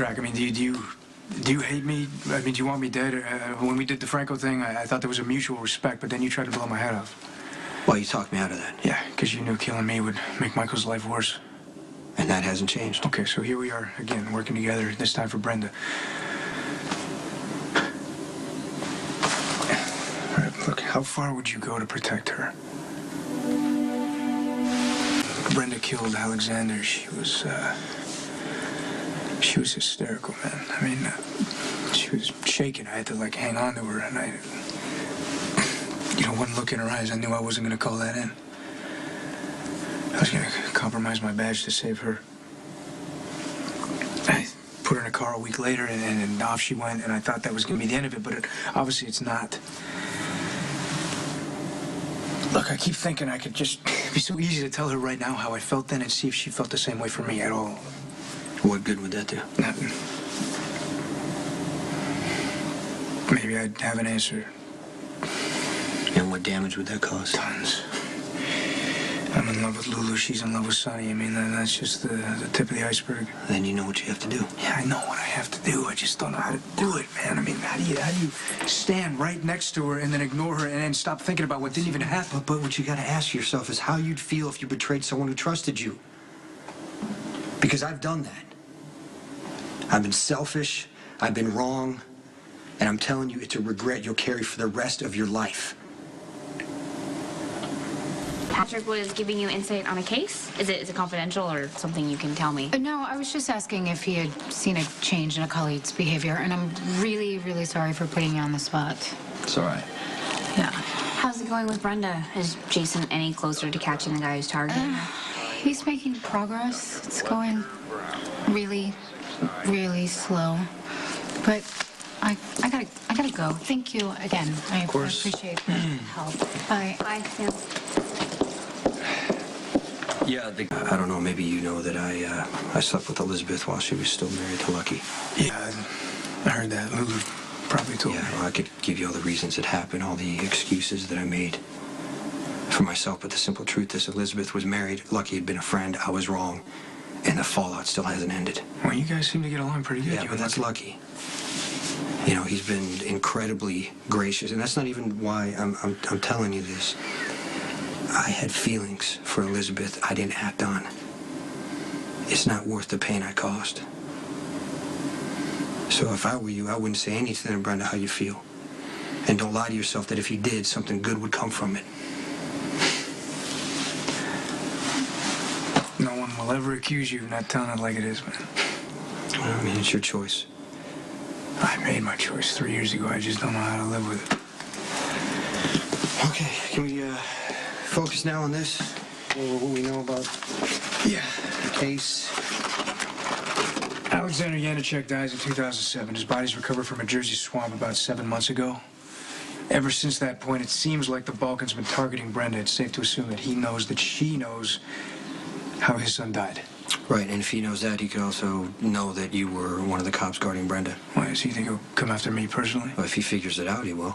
track. I mean, do you hate me? I mean, do you want me dead? When we did the Franco thing, I thought there was a mutual respect, but then you tried to blow my head off. Well, you talked me out of that. Yeah, because you knew killing me would make Michael's life worse. And that hasn't changed. Okay, so here we are again, working together, this time for Brenda. All right, look, how far would you go to protect her? Brenda killed Aleksander. She was hysterical, man. I mean, she was shaking. I had to, like, hang on to her, and one look in her eyes, I knew I wasn't going to call that in. I was going to compromise my badge to save her. I put her in a car a week later, and off she went, and I thought that was going to be the end of it, but obviously it's not. Look, I keep thinking I could just... It'd be so easy to tell her right now how I felt then and see if she felt the same way for me at all. What good would that do? Nothing. Maybe I'd have an answer. And what damage would that cause? Tons. I'm in love with Lulu. She's in love with Sonny. I mean, that's just the tip of the iceberg. Then you know what you have to do. Yeah, I know what I have to do. I just don't know how to do it, man. I mean, how do you stand right next to her and then ignore her and then stop thinking about what didn't even happen? But what you got to ask yourself is how you'd feel if you betrayed someone who trusted you. Because I've done that. I've been selfish. I've been wrong. And I'm telling you, it's a regret you'll carry for the rest of your life. Patrick was giving you insight on a case? Is it confidential or something you can tell me? No, I was just asking if he had seen a change in a colleague's behavior, and I'm really, really sorry for putting you on the spot. It's all right. Yeah. How's it going with Brenda? Is Jason any closer to catching the guy who's targeting her? He's making progress. It's going really, really slow. But I gotta go. Thank you again. I appreciate the help. Bye. Bye. Yeah. Yeah, I don't know, maybe you know that I slept with Elizabeth while she was still married to Lucky. Yeah, I heard that. Lulu probably told me. Yeah, well, I could give you all the reasons it happened, all the excuses that I made for myself, but the simple truth is Elizabeth was married, Lucky had been a friend, I was wrong, and the fallout still hasn't ended. Well, you guys seem to get along pretty good. Yeah, but that's Lucky. You know, he's been incredibly gracious, and that's not even why I'm telling you this. I had feelings for Elizabeth I didn't act on. It's not worth the pain I caused. So if I were you, I wouldn't say anything to Brenda how you feel. And don't lie to yourself that if you did, something good would come from it. No one will ever accuse you of not telling it like it is, man. Well, I mean, it's your choice. I made my choice 3 years ago. I just don't know how to live with it. Okay, can we, focus now on this? What we know about Yeah. the case? Aleksander Janicek dies in 2007. His body's recovered from a Jersey swamp about 7 months ago. Ever since that point, it seems like the Balkan's been targeting Brenda. It's safe to assume that he knows that she knows how his son died. Right, and if he knows that, he could also know that you were one of the cops guarding Brenda. Why, does he think he'll come after me personally? Well, if he figures it out, he will.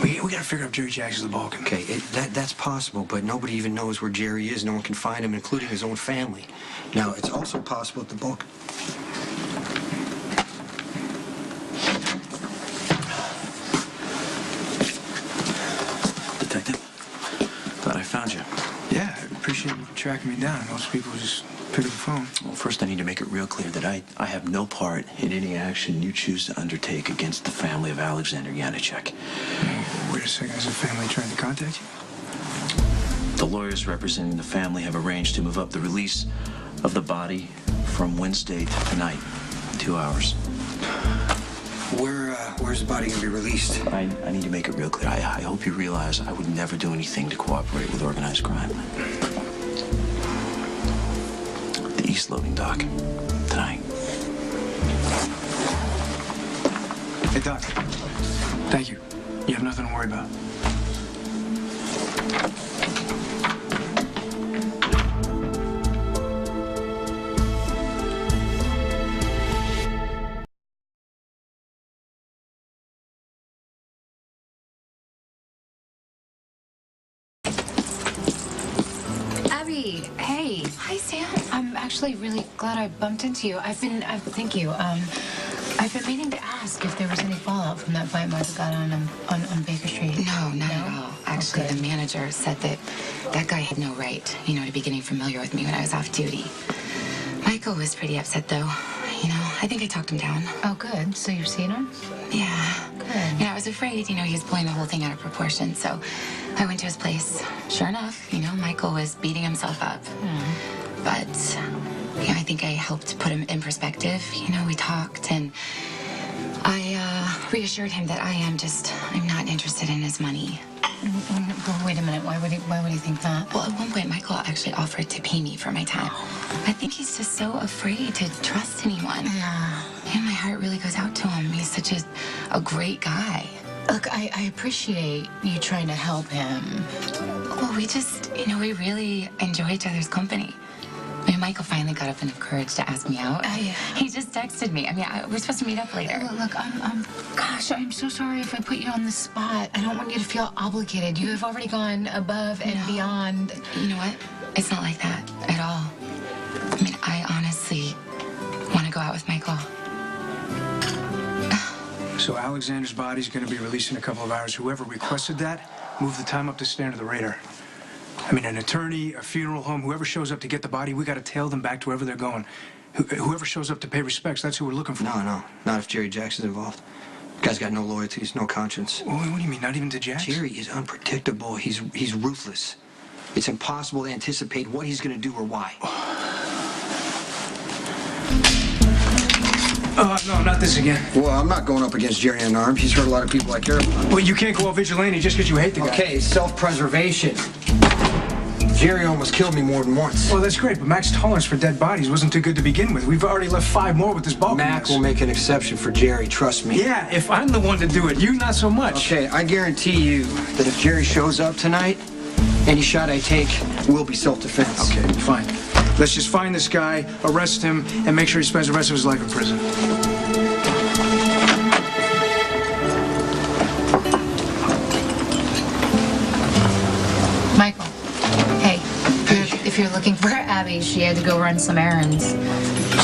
We gotta figure out Jerry Jackson's the Balkan. Okay, that's possible, but nobody even knows where Jerry is. No one can find him, including his own family. Now, it's also possible that the Balkan... Detective, thought I found you. Yeah, I appreciate you tracking me down. Most people just pick up the phone. Well, first I need to make it real clear that I have no part in any action you choose to undertake against the family of Aleksander Janicek. Wait a second, is the family trying to contact you? The lawyers representing the family have arranged to move up the release of the body from Wednesday to tonight, 2 hours. Where's the body gonna be released? I need to make it real clear. I hope you realize I would never do anything to cooperate with organized crime. The East Loading Dock, tonight. Hey, Doc. Thank you. You have nothing to worry about. Abby, hey. Hi, Sam. I'm actually really glad I bumped into you. Thank you. I've been meaning to ask if there was any fallout from that fight Martha got on Baker Street. No, not at all. Actually, Okay. the manager said that guy had no right, to be getting familiar with me when I was off duty. Michael was pretty upset, though. I think I talked him down. Oh, good. So you've seen him? Yeah. Good. I was afraid, he was pulling the whole thing out of proportion, so I went to his place. Sure enough, Michael was beating himself up. But, I think I helped put him in perspective. We talked, and I reassured him that I'm not interested in his money. Well, wait a minute. Why would he think that? Well, at one point, Michael actually offered to pay me for my time. I think he's just so afraid to trust anyone. Yeah. And my heart really goes out to him. He's such a great guy. Look, I appreciate you trying to help him. Well, we just, we really enjoy each other's company. Michael finally got up enough courage to ask me out. He just texted me. We're supposed to meet up later. Look, gosh, I'm so sorry if I put you on the spot. I don't want you to feel obligated. You have already gone above and beyond. You know what? It's not like that at all. I honestly want to go out with Michael. So Alexander's body's going to be released in a couple of hours. Whoever requested that, move the time up to stay under the radar. An attorney, a funeral home, whoever shows up to get the body, we got to tail them back to wherever they're going. Whoever shows up to pay respects, that's who we're looking for. No, not if Jerry Jackson's involved. Guy's got no loyalties, no conscience. What do you mean, not even to Jax? Jerry is unpredictable. He's ruthless. It's impossible to anticipate what he's going to do or why. No, not this again. Well, I'm not going up against Jerry unarmed. He's hurt a lot of people I care about. Well, you can't go all vigilante just because you hate the guy. Okay, self-preservation. Jerry almost killed me more than once. Well, that's great, but Mac's tolerance for dead bodies wasn't too good to begin with. We've already left 5 more with this Balkan Mac mess. will make an exception for Jerry, trust me. Yeah, if I'm the one to do it, you not so much. Okay, I guarantee you that if Jerry shows up tonight, any shot I take will be self-defense. Okay, fine. Let's just find this guy, arrest him, and make sure he spends the rest of his life in prison. Michael, hey, if you're looking for Abby, she had to go run some errands.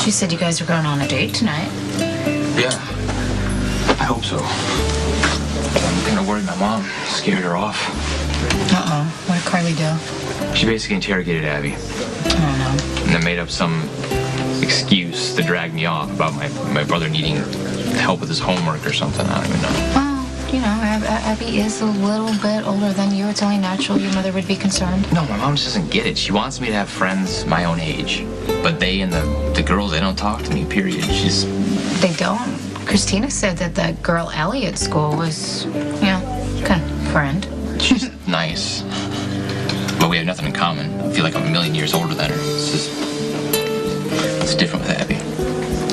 She said you guys were going on a date tonight. Yeah, I hope so. I'm kind of worried my mom scared her off. Uh-oh. What did Carly do? She basically interrogated Abby I don't know. and then made up some excuse to drag me off about my brother needing help with his homework or something. I don't even know. Well, Abby is a little bit older than you. It's only natural your mother would be concerned. No, my mom just doesn't get it. She wants me to have friends my own age. But they and the girls, they don't talk to me, period. They don't. Christina said that that girl Ellie at school was, kind of friend. She's nice. But we have nothing in common. I feel like I'm a million years older than her. It's different with Abby.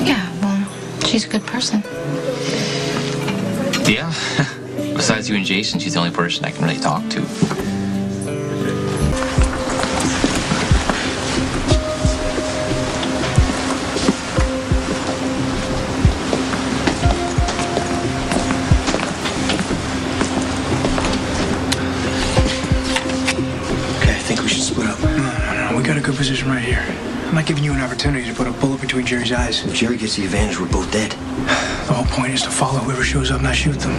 Yeah, well, she's a good person. Yeah. Besides you and Jason, she's the only person I can really talk to. Okay, I think we should split up. No, we got a good position right here. I'm not giving you an opportunity to put a bullet between Jerry's eyes. If Jerry gets the advantage, we're both dead. The whole point is to follow whoever shows up, not shoot them.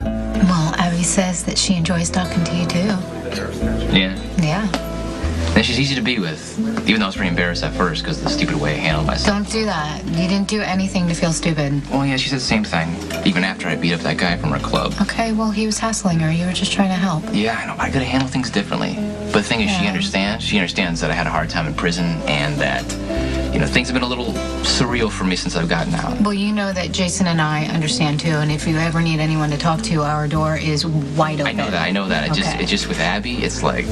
Well, Abby says that she enjoys talking to you, too. Yeah. Yeah. And she's easy to be with, even though I was pretty embarrassed at first because of the stupid way I handled myself. Don't do that. You didn't do anything to feel stupid. Well, yeah, she said the same thing, even after I beat up that guy from her club. Okay, well, he was hassling her. You were just trying to help. Yeah, I know, but I could have handled things differently. But the thing is, she Yeah. understands. She understands that I had a hard time in prison and that, things have been a little surreal for me since I've gotten out. Well, you know that Jason and I understand, too, and if you ever need anyone to talk to, our door is wide open. I know that. Okay. It's just with Abby, it's like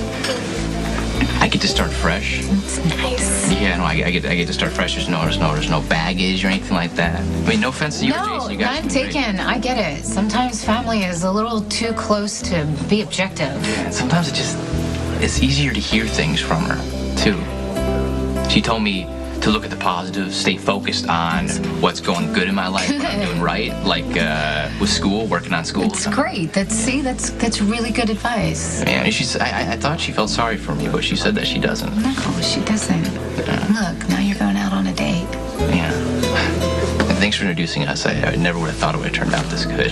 I get to start fresh. It's nice. Yeah, no, I get to start fresh. There's no baggage or anything like that. I mean, no offense to you, No, Jason. You guys none are great. taken. I get it. Sometimes family is a little too close to be objective. And sometimes it's easier to hear things from her too. She told me to look at the positive, stay focused on what's going good in my life, what I'm doing right, like with school, working on school. It's great. That's really good advice. Yeah, I thought she felt sorry for me, but she said that she doesn't. No, she doesn't. Look, now you're going out on a date. Yeah. And thanks for introducing us. I never would have thought it would have turned out this good.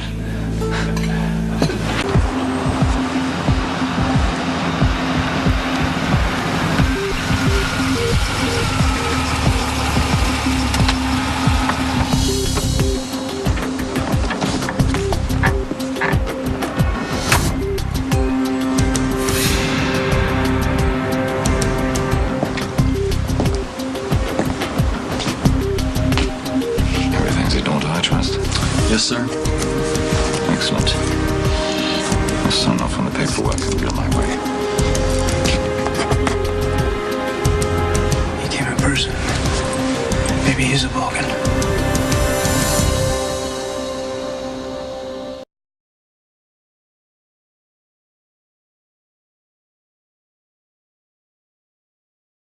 Everything's in order, I trust. Yes, sir. Excellent. I'll sign off on the paperwork and be on my way. He came in person. Maybe he's a Balkan.